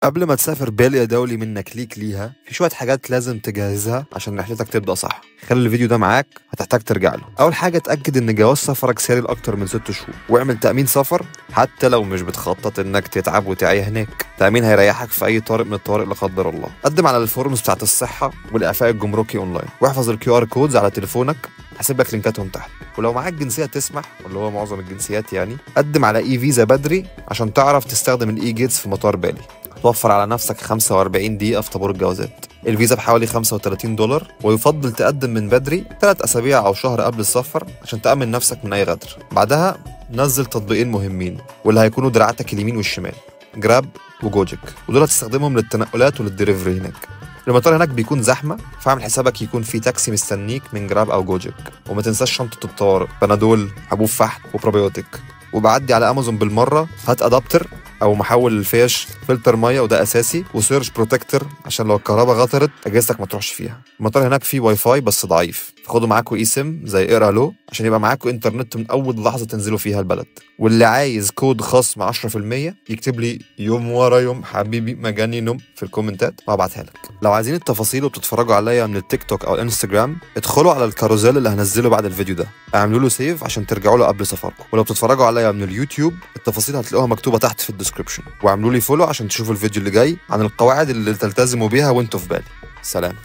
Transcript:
قبل ما تسافر بالي يا دولي منك ليك ليها، في شوية حاجات لازم تجهزها عشان رحلتك تبدأ صح. خلي الفيديو ده معاك، هتحتاج ترجع له. أول حاجة اتأكد إن جواز سفرك ساري لأكتر من 6 شهور، واعمل تأمين سفر حتى لو مش بتخطط إنك تتعب وتعيا هناك. تأمين هيريحك في أي طارئ من الطوارئ لا قدر الله. قدم على الفورمز بتاعت الصحة والإعفاء الجمركي أونلاين، واحفظ الQR كودز على تليفونك، هسيب لك لينكاتهم تحت. ولو معاك جنسية تسمح، واللي هو معظم الجنسيات يعني، قدم على فيزا بدري عشان تعرف تستخدم جيتس في مطار بالي. توفر على نفسك 45 دقيقة في طابور الجوازات. الفيزا بحوالي $35، ويفضل تقدم من بدري 3 أسابيع أو شهر قبل السفر عشان تأمن نفسك من أي غدر. بعدها نزل تطبيقين مهمين واللي هيكونوا دراعتك اليمين والشمال، جراب وجوجيك، ودول هتستخدمهم للتنقلات وللدليفري هناك. المطار هناك بيكون زحمة، فاعمل حسابك يكون في تاكسي مستنيك من جراب أو جوجيك. وما تنساش شنطة الطوارئ، بنادول، حبوب فحم وبروبيوتيك. وبعدي على أمازون بالمرة، هات أدابتر او محول الفيش، فلتر ميه وده اساسي، وسيرش بروتكتور عشان لو الكهرباء غطرت اجهزتك ما تروحش فيها. المطار هناك فيه واي فاي بس ضعيف، فخدوا معاكم سيم زي ايرالو عشان يبقى معاكم انترنت من اول لحظه تنزلوا فيها البلد. واللي عايز كود خصم 10% يكتب لي يوم ورا يوم حبيبي مجاني نوم في الكومنتات وهبعتها لك. لو عايزين التفاصيل وبتتفرجوا عليا من التيك توك او الانستجرام، ادخلوا على الكاروزيل اللي هنزله بعد الفيديو ده، اعملوا له سيف عشان ترجعوا له قبل سفركم. ولو بتتفرجوا عليا من اليوتيوب، التفاصيل هتلاقوها مكتوبه تحت في الديسكربشن. واعملوا لي فولو عشان تشوفوا الفيديو اللي جاي عن القواعد اللي تلتزموا بيها وانتوا في بالي. سلام.